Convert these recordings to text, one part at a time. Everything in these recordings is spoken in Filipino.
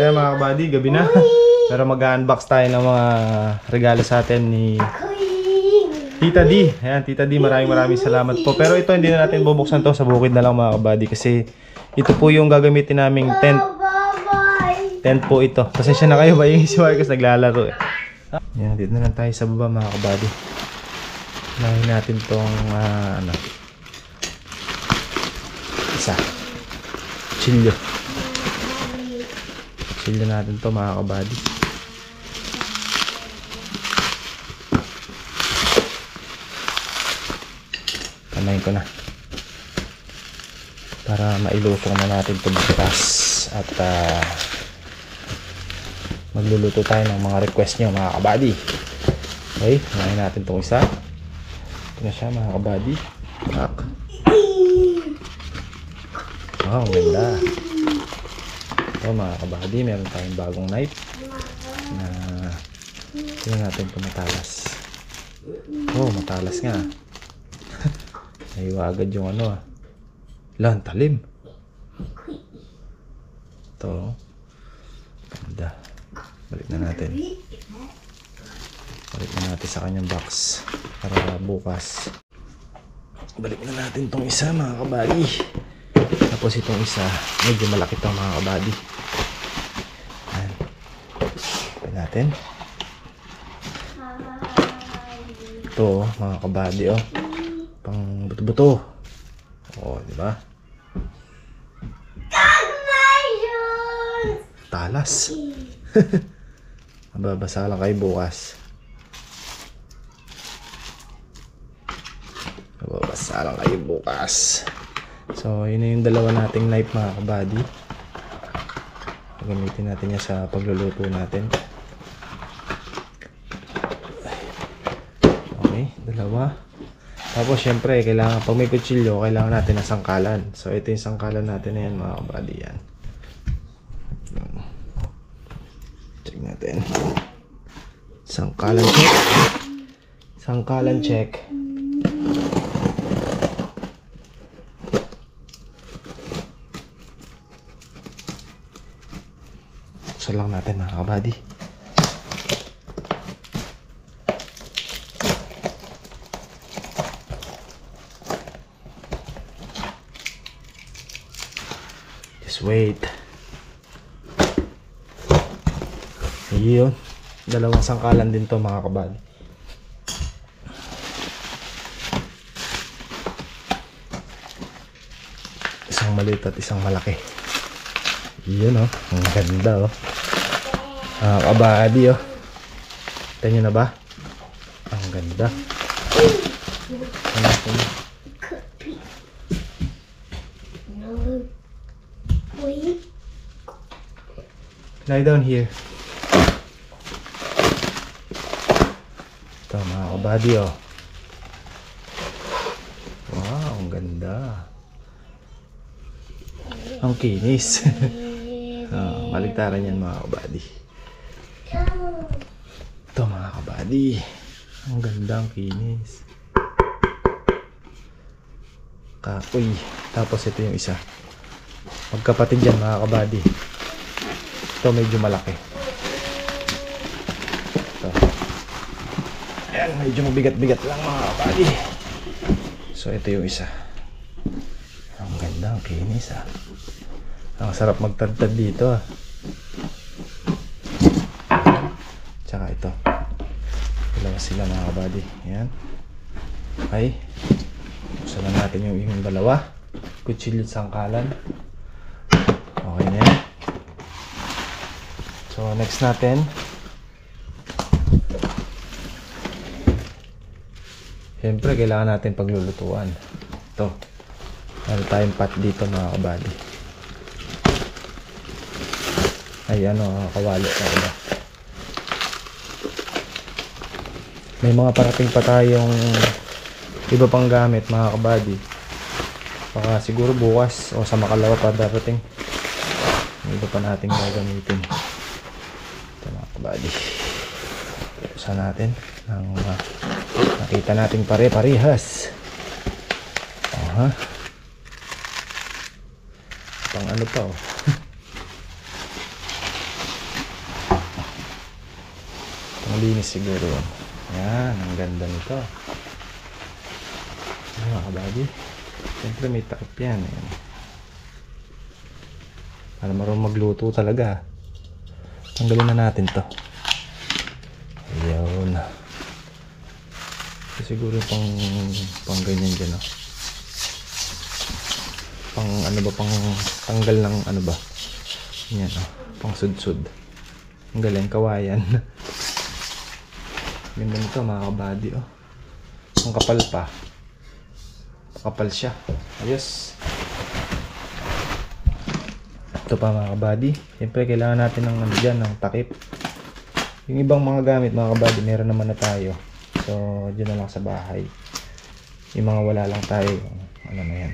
ayan mga kabady, gabi na. Pero mag-unbox tayo ng mga regalo sa atin ni Tita D. Ayan, Tita D, maraming salamat po. Pero ito hindi na natin bubuksan to, sa bukid na lang mga kabady. Kasi ito po yung gagamitin naming tent. Tent po ito. Pasensya na kayo ba yung si Marcus naglalaro eh. Ayan, dito na lang tayo sa baba mga kabady. Unahin natin tong isa. Chilyo. Chilyo natin to mga kabady. Kamayin ko na. Para mailutong na natin ito bukas. At magluluto tayo ng mga request nyo mga kabady. Okay, unahin natin itong isa. Ito na siya mga kabady. Wow, ang ganda. Ito mga kabady, meron tayong bagong knife na tingnan natin kung matalas. Oh, matalas nga. Nahiwa agad yung Lan, talim. Ito. Ganda. Balik na natin. Balik na natin sa kanyang box para bukas. Balik na natin tong isa mga kabady. Tapos itong isa, medyo malaki itong mga kabady. Ayan. Balik natin. Ito mga kabady pang buto-buto. Diba? Talas. Mababasa lang kayo bukas. Mababasa lang kayo bukas. So, yun na yung dalawa nating knife mga kabady. Gamitin natin yan sa pagluluto natin. Okay, dalawa. Tapos, syempre, kailangan, pag may kutsilyo, kailangan natin ng sangkalan. So, ito yung sangkalan natin na yan mga kabady. Yan. Check natin. Sangkalan check. Sangkalan check. Buksan lang natin mga kabady. Just wait. Ayun. Dalawang sangkalan din to mga kabady. Isang maliit at isang malaki. Yun ang ganda mga kabady Tignan nyo na ba? Ang ganda. Lie down here. Ito mga kabady wow, ang ganda. Ang kinis. Maligtaran yan mga kabady. Ito mga kabady, ang ganda, ang kinis. Kapoy. Tapos ito yung isa. Magkapatid yan mga kabady. Ito medyo malaki. Ito. Ayan, medyo mabigat-bigat lang mga kabady. So ito yung isa. Ang ganda, ang kinis Ang sarap magtadtad dito Tsaka ito. Dalawa sila mga kabady. Ayan. Okay. Buksan na natin yung dalawa. Kutsilyo at sangkalan. Okay na yan. So next natin. Siyempre kailangan natin paglulutuan. Ito. Meron tayong pot dito mga kabady. Ay kawali na ba? May mga parating pa tayong iba pang gamit mga kabady. Baka siguro bukas o sa makalawa pa darating. May iba pa nating gagamitin. Ito mga kabady. Usan natin ng nakita nating pare-parehas. Pang ano pa malinis siguro yun. Yan, ang ganda nito. Ayan mga kabady. Siyempre may takip yan. Ayan. Para marunong magluto talaga. Tanggalin na natin to. Ayan. So, siguro pang ganyan dyan, no? Pang ano ba, pang tanggal ng ano ba? Yan, no? Pang sudsud. Ang galing, kawayan. Ganda nito mga kabady, oh. Ang kapal pa. Kapal siya. Ayos. Ito pa mga kabady. Siyempre kailangan natin ng ano dyan, ng takip. Yung ibang mga gamit mga kabady, meron naman na tayo. So, dyan na lang sa bahay. Yung mga wala lang tayo. Ano na yan.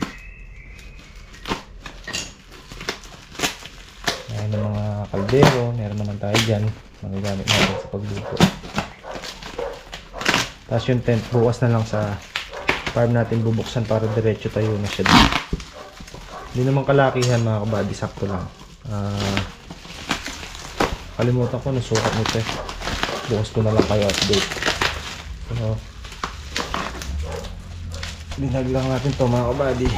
Ayan yung mga kaldero. Meron naman tayo dyan. Mga gamit natin sa pagluto. Tapos yung tent, bukas na lang sa farm natin bubuksan para diretso tayo na siya dito. Hindi naman kalakihan mga kabady, sakto lang. Kalimutan ko, nasukat nito eh. Bukas ko na lang kayo update. So, binag lang natin to mga kabady.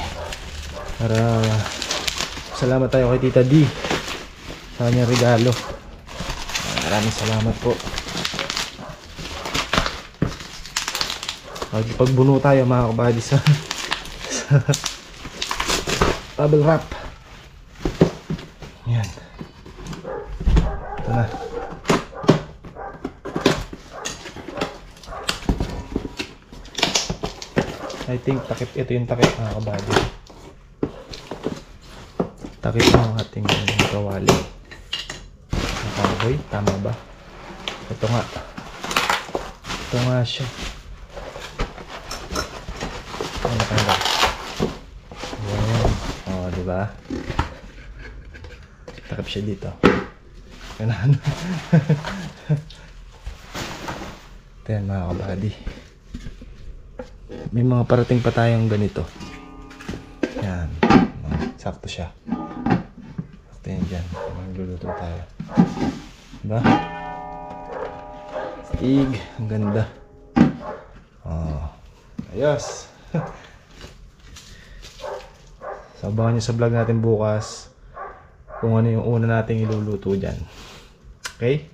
Para salamat tayo kay Tita D sa kanyang regalo. Maraming salamat po. Pagbuno tayo mga kabady sa bubble wrap. Yan. Ito na. I think takip. Ito yung takip mga kabady. Takip ng ating kawali. Kahoy. Tama ba? Ito nga. Ito nga siya. Ano ka ba? Ayan. O, diba? Takip siya dito. Ganaan. Ito yan mga kabady. May mga parating pa tayong ganito. Yan. Sakto siya. Sakto yan dyan. Magluluto tayo. Diba? Stig. Ang ganda. Oh. Ayos. So, abangan nyo sa vlog natin bukas kung ano yung una nating iluluto dyan. Okay?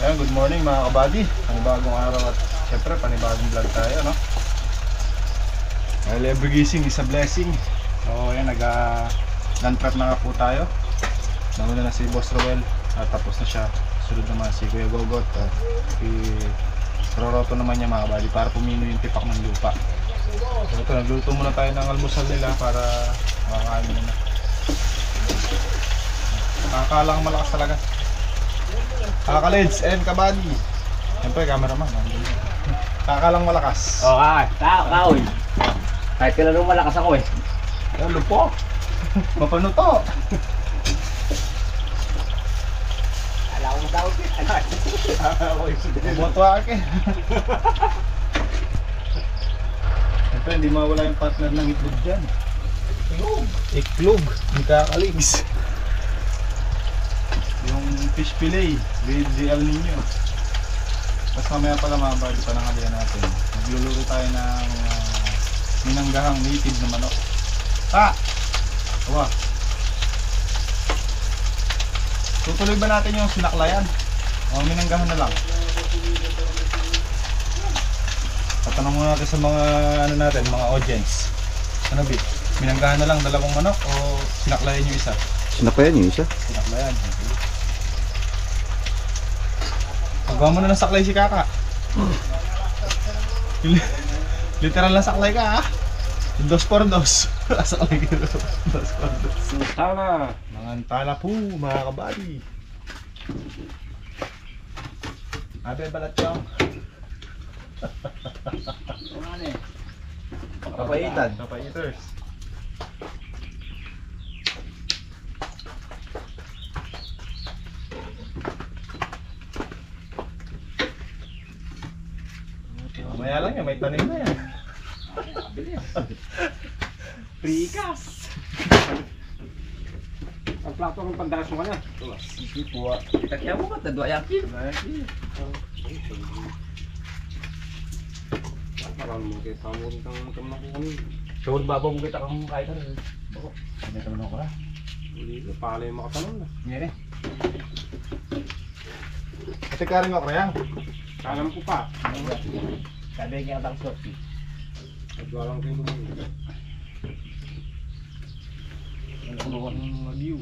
Ayan, good morning mga kabady. Panibagong araw at syempre panibagong vlog tayo, no? Well, every gising is a blessing. So ayan, land prep na nga po tayo. Nauna na si Boss Roel at tapos na siya. Sunod naman si Kuya Gogot at roroto naman niya mga kabady para pumino yung tipak ng lupa. So ito, nagluto muna tayo ng almusal nila para makakain muna. Nakakalang malakas talaga. Kakalids and kabady. Siyempre, cameraman. Kakalang malakas. Oo ka, kaoy. Kahit kailan malakas ako eh. Ano po? Mapano to? Alam ko daw Boto ake. Siyempre, hindi mawala yung partner ng itlog dyan. Iklog. Hindi kakaligs. Yung fish fillet with the El Nino. Tapos mamaya pala mga buddy, panangalian natin. Magluluto tayo ng minanggahang native na manok. Awa. Tutuloy ba natin yung sinaklayan? O minanggahan na lang? Tatanong muna natin sa mga ano natin, mga audience. Ano Bit? Minanggahan na lang dalawang manok o sinaklayan yung isa? Sinaklayan yung isa. Sinaklayan. Pagawa mo na ng saklay si Kaka. Literal na saklay ka ha? 2x2. Saklay ka 2x2. Tama. Mangantala po mga kabady. Abe balat yung Ano eh? kapaitan. Kapaiters. Mamaya lang yan, may tanim na yan. Prikas! Ang plato ng pandalas mo ka na. Sige po. Kaya mo ba? Tadwa yakin. Parang mo kayo tamo rin kang kunin. Sure ba mo kita kang kahit ano? Bako. May tanong ko na. Hindi ko pala yung makatanong na. Ngayon eh. Ate Karing ako yan. Alam ko pa. Sabi nga ang short. Tadwa lang kayo kunin. Ang kuluhan ng nagyo.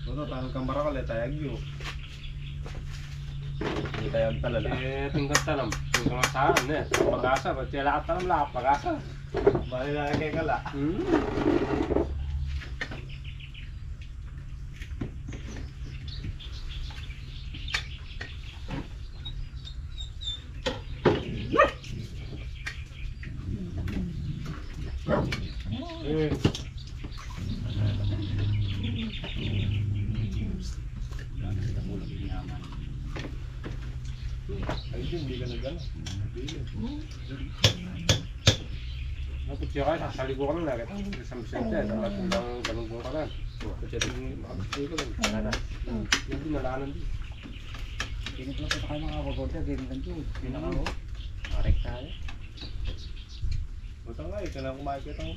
Ano, tanong kang marakal eh, tayagyo. Hindi tayo talala. Eh, tingkat tanam. Tingkat nga saan eh. Pag-asa. Ba't siya lahat tanam lahat? Pag-asa. Bali na kay kala. Ay, hindi ka nagano. Napot siya kayo, sasaligo ka lang nakit. Isang Vicente, dapat lang ganun ka lang. Napot siya din makapagsigo ka lang. Hindi nalanan din. Ganit lang sa kayo mga kagoda, ganit lang yun. Pinaka ko. Correct tayo. Buta nga, ito na kumakit ang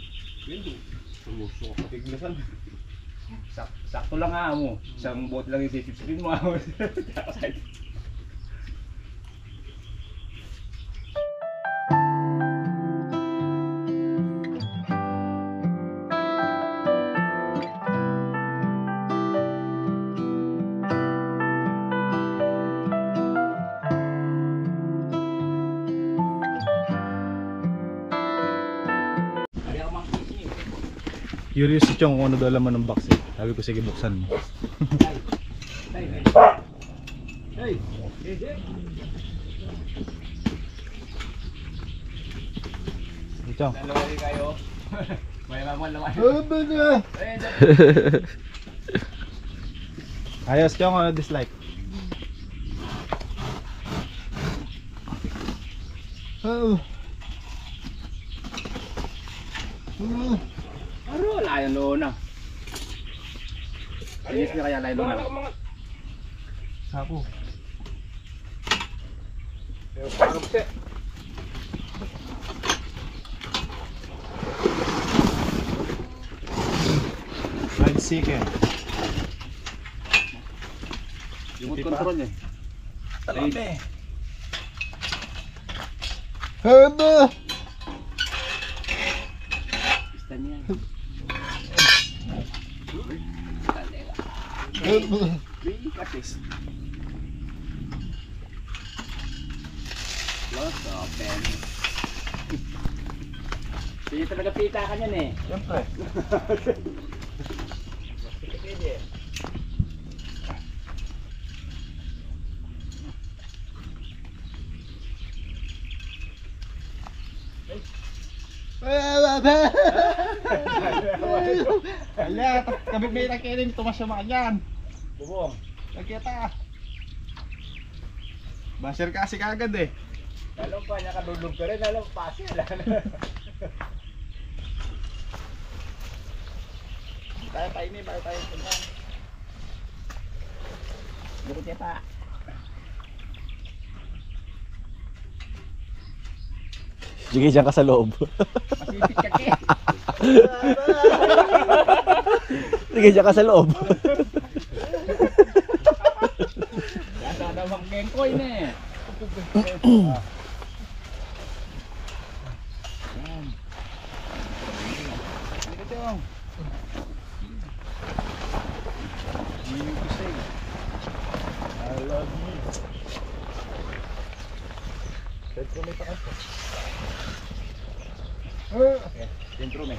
window. Sumuso ka. Tiglasan. Sakto lang nga mo. Isang boat lang yung sisipsipin mo. Curious si Chong kung ano daw laman ng box eh. Sabi ko sige buksan mo. Hey! Si Chong. Nalawali kayo. May laman. Ayos Chong, ano dislike? Ano? Layan doon na. Ayos niya kaya layan doon na. Sapo. Parang siya. Fried chicken. Yung control niya. Talabe. Gusto niya. Kasi. Lots open. Sige talaga pita ka niyan eh. Siyempre. Ala, kami may nakiling tumas yung mga dyan. Bubong. Nagkita. Basher kasi kagad eh. Lalo pa niya kadulog ka rin, lalo pasi. Tayo ini, bago tayo punta. Bukod niya pa. Sige dyan ka sa loob. Masipit ka ke. Sige dyan ka sa loob. Yata daw mag-kengkoy na eh. Yan. Dito yung. I love you. Pwede ko may takas po. Okay, dentro me.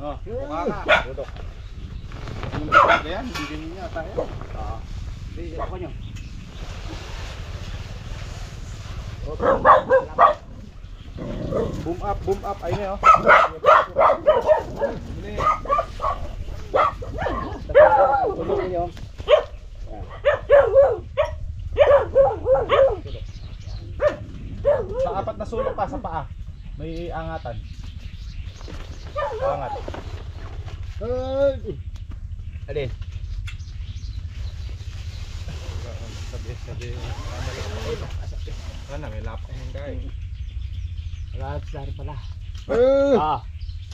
Oh, mukha ka. Budok. Yung mga yan, hindi din niya tayo. Hindi, ako nyo. Boom up. Ayun eh, oh. Tulog nyo. Sa apat na sulok pa sa paa. May angatan. Angat. Alin? Sabi. Ano, may lapak yung guy. Wala sa pala. Ah,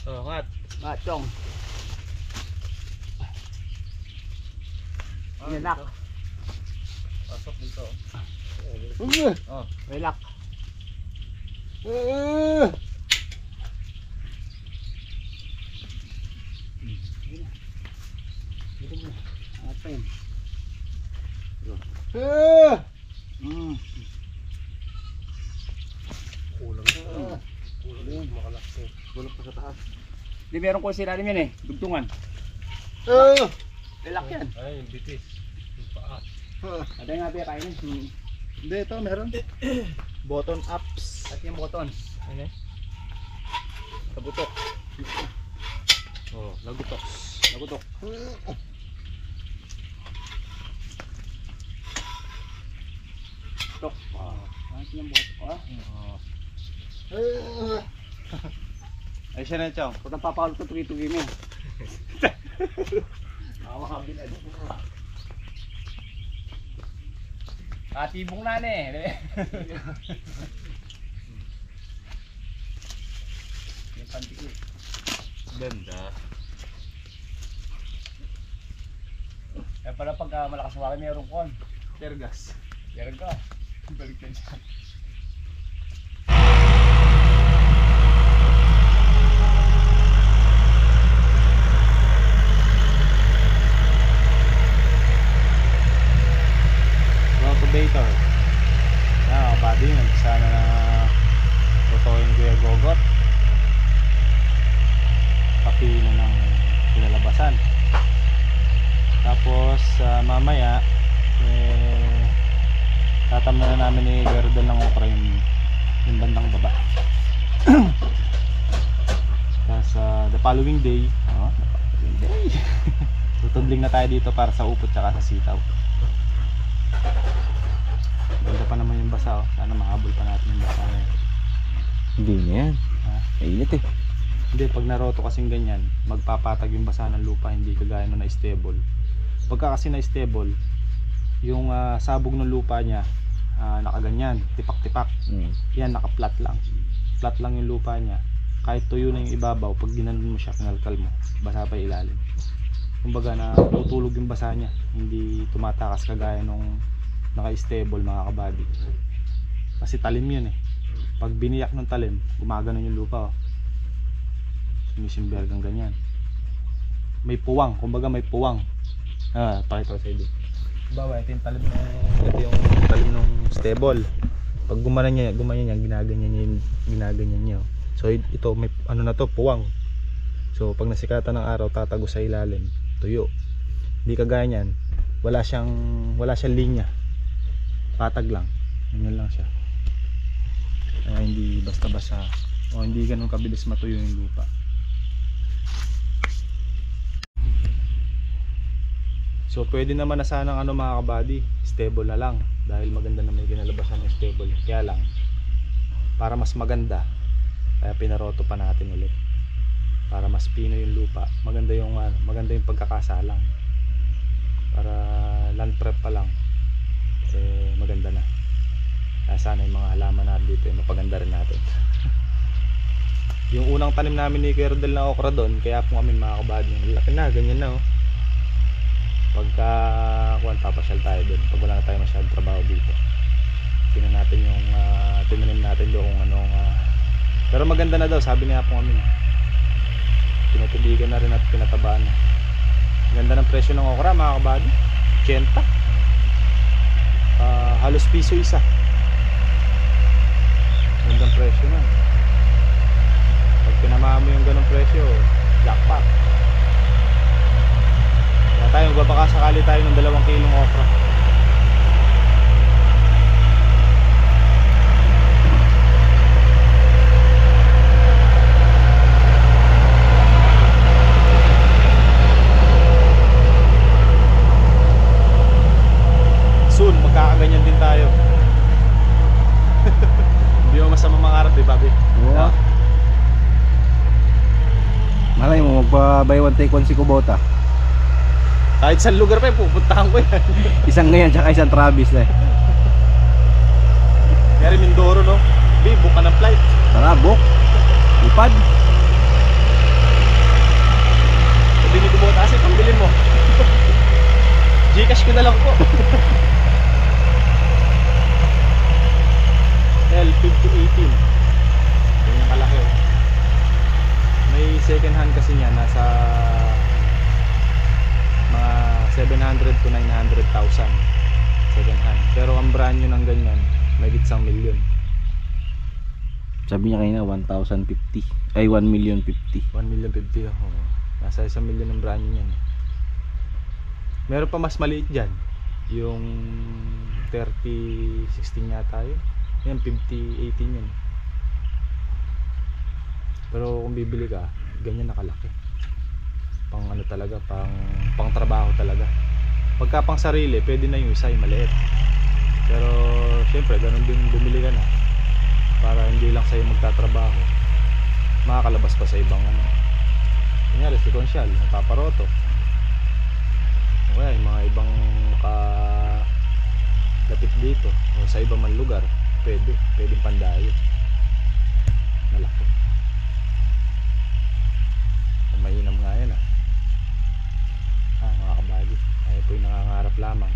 Oh, angat. machong. Yanak. Pasok dito. Oh. Relax. Dito mo. Angat pa yun. Kulang na. Kulang makalaki. Bulok pa sa taas. Di meron ko sinalim yan eh. Dugtungan. Relax yan. Ay, yung bitis. Yung paa. Ada nga ba kainin? Hindi, ito meron. Button ups. At yung buttons. Ano eh? Sa butok. Oh, lagutok. Nagutok. Tok. At yung butok. Ay siya na ito. Kung napapakal ko tugi-tugi mo. Makabil ano. Katibong na eh. Yung pantik. Ganda. Kaya pala pagka malakas ang wakin, mayroong kon. Tergas. Meron ka. Balik ka dyan. Rotobator. Yan, kabady. Nagsama na rotoin Kuya Gogot. Kapino ng pinalabasan. Tapos mamaya tatamnan na namin ni Gerdel ng okra yung bandang baba. Tapos the following day tutudling na tayo dito para sa upot tsaka sa sitaw. Ganda pa naman yung basa, oh. Sana mahabol pa natin yung basa na yun. Hindi na yan. Ha? Mainit eh. Hindi, pag naroto kasing ganyan, magpapatag yung basa ng lupa, hindi kagaya nung na-stable. Pagka kasi na-stable, yung sabog ng lupa niya, nakaganyan, tipak-tipak. Yan, naka-flat lang. Flat lang yung lupa niya. Kahit tuyo na yung ibabaw, pag ginanon mo siya, kinalkal mo, basa pa ilalim. Kumbaga, natutulog yung basa niya, hindi tumatakas kagaya nung naka-stable mga kabady. Kasi talim yun eh. Pag biniyak ng talim, gumaganon yung lupa, oh. Sumisimber hanggang ganyan. May puwang, kumbaga may puwang. Pakita ko sa iyo. Bawa, ito yung talim ng stable. Pag gumanan niya, ginaganyan niya. So ito may ano na to, puwang. So pag nasikatan ng araw, tatago sa ilalim, tuyo. Hindi kagaya niyan, wala siyang linya. Patag lang. Ganyan lang siya. Kaya hindi basta-basta o hindi ganun kabilis matuyo yung lupa. So pwede naman na sanang ano mga kabady, stable na lang. Dahil maganda na may kinalabasan ng stable. Kaya lang, para mas maganda, kaya pinaroto pa natin ulit. Para mas pino yung lupa. Maganda yung pagkakasalang. Para land prep pa lang, eh maganda na. Kaya sana yung mga halaman natin dito, mapaganda rin natin. Yung unang tanim namin ni Kuya Rodel na okra doon, kaya po kami mga kabady, laki na, ganyan na oh. Pagka papasyal tayo doon, pag wala na tayo masyadong trabaho dito, tingnan natin yung tinanim natin doon kung anong pero maganda na daw, sabi niya po kami, pinatubigan na rin at pinatabaan na. Ganda ng presyo ng okra mga kabady, 80, halos piso isa. Gandang presyo na. Pag pinamama mo yung ganong presyo, jackpot. Kaya tayo, magbabaka sakali tayo ng 2 kilong okra. Soon, magkakaganyan din tayo. Hindi mo masama mangarap, di ba, Big? Oo. Malay mo, magpa-buy one take one si Kubota. Kahit sa lugar pa, pupuntahan ko yan. Isang ngayon, tsaka isang Travis na eh. Kaya Mindoro, no? Big, book ka ng flight. Tara, book. Ipad. Sabi ni Kubota, kasi pambilin mo. Gcash ko na lang po. L5018. Ganyan kalaki oh. May second hand kasi niya, nasa mga 700 to 900,000 second hand. Pero ang brand nyo ng ganyan, may 1 million. Sabi niya kanina 1,050. Ay 1,050,000. 1,050,000 oh. Nasa 1 million ang brand nyo yan. Meron pa mas maliit dyan. Yung 3016 yata yun. Yan 5018 yun. Pero kung bibili ka, ganyan nakalaki. Pang ano talaga, pang trabaho talaga. Pagka pang sarili, pwede na yung isa yung maliit. Pero syempre, ganun din bumili ka na. Para hindi lang sa'yo magtatrabaho, makakalabas pa sa ibang ano. Kunyari si Consyal, napaparoto. O kaya yung mga ibang lapit dito o sa ibang man lugar, pwedeng pandayo. Malaki. Kung mainam nga yan mga kabali, kaya po yung nangangarap lamang.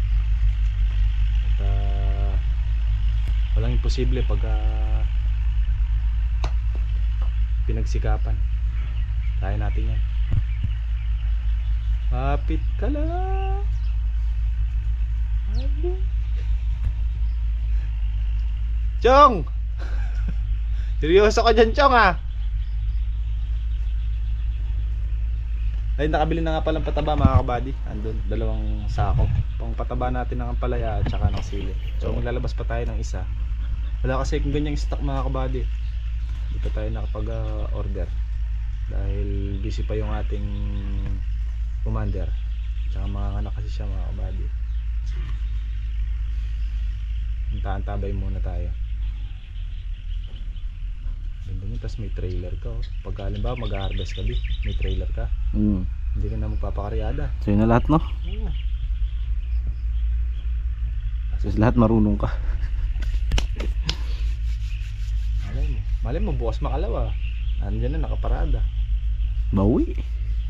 At walang imposible pag pinagsikapan. Kaya natin yan. Kapit ka lang. Chong! Seryoso ka dyan, Chong Ay, nakabili na nga palang pataba mga kabady. Andun, 2 sako. Pang pataba natin ng ampalaya at saka ng sili. So maglalabas pa tayo ng isa. Wala kasi kung ganyang stock mga kabady. Hindi pa tayo nakapag-order. Dahil busy pa yung ating commander. Tsaka mga anak kasi siya mga kabady. Antabay muna tayo. Tapos may trailer ka pag halimbawa mag-harvest ka may trailer ka, hindi ka na magpapakaryada. So yun na lahat, no? So lahat marunong ka. Malay mo bukas makalawa andyan na nakaparada. Bawi.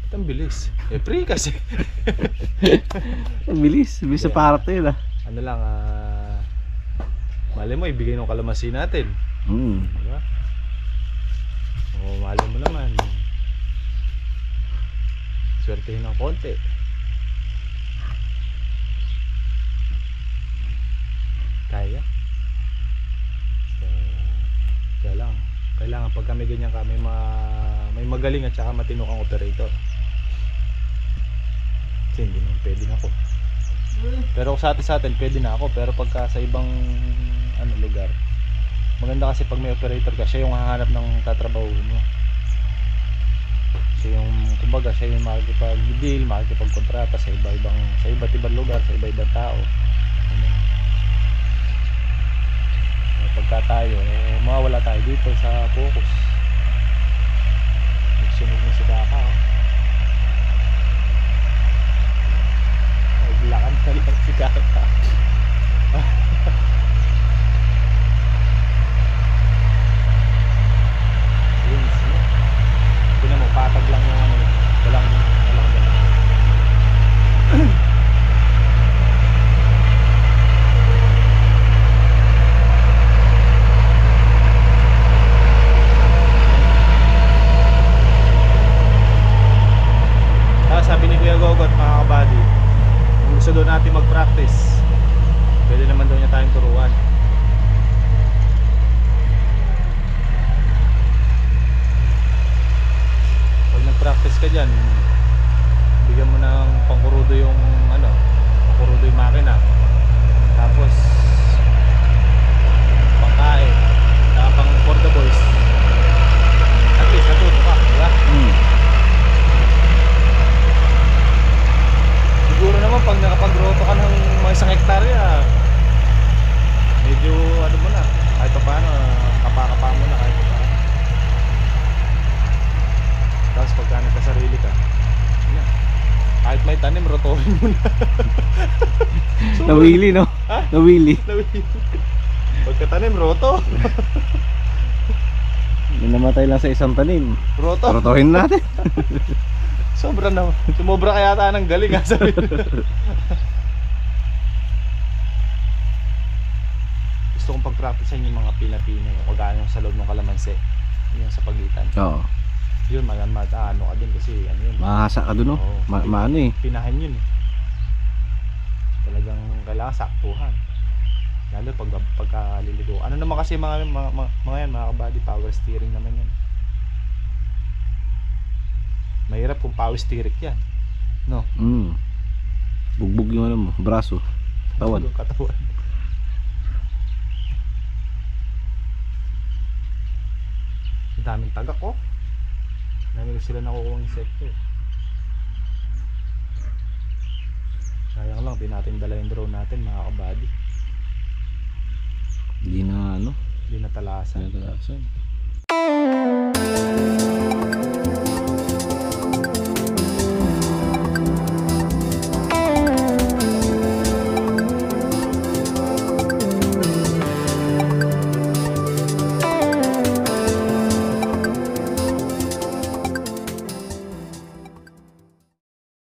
Ba't ang bilis? Free kasi. Ang bilis sa parte yun Ano lang malay mo ibigay ng kalamansi natin. Diba? O malay mo naman swertehin ng konti. Kaya kailangan pag kami ganyan ka may magaling at saka matino kang operator. Kasi hindi naman pwede na ako. Pero kung sa atin pwede na ako. Pero pagka sa ibang lugar, maganda kasi pag may operator ka, siya yung hahanap ng tatrabaho mo. Siya yung, kumbaga, siya yung makikipag-deal, makikipag-kontrata sa iba't ibang lugar, sa iba-ibang tao. Ano? Pagka tayo, mawawala tayo dito sa focus. Nagsunog na si Kaka. Naglakad na lang si Kaka. Yun, tingnan mo, patag lang yung ano, walang ganun. Sabi ni Kuya Gogot, mga kabady, kung gusto doon natin mag-practice, pwede naman daw niya tayong turuan. Pag nag-practice ka dyan, bigyan mo ng pangkurudo yung pangkurudo yung makina, tapos pangkain, pang for the boys, at least natuto ka, diba? Siguro naman pag nakapag-groto ka ng mga 1 hektarya, medyo ano mo na, kahit pa paano, kapakapa mo na kahit pa paano. Tapos pagka nagkasarili ka, yun, kahit may tanim, rotohin mo na. Nawili, no? Ha? Nawili. Pagkatanim, roto. May namatay lang sa isang tanim. Roto. Rotohin natin. Sobra na. Sumobra kaya ata ng galing ha, sabi. Gusto kong pag-practicean yung mga pina-pina, yung kagaya sa loob ng kalamansi, yung sa pagitan. Oo. Yun, ano ka din kasi ano yun. Mahasa ka dun, no? Oo. Maano eh. Pinahan yun eh. Talagang kailangan saktuhan. Lalo pagkaliligo. Ano naman kasi mga yan, mga kabady, power steering naman yan. Mahirap kung power steering yan. No? Bugbog yung ano mo, braso. Tawan. Yung katawan. Ang daming tagak ko. Dami ko sila nakukuha ng insekto. Sayang lang, di natin dala yung drone natin, mga kabady. Hindi na ano. Di natalasan. Natalasan.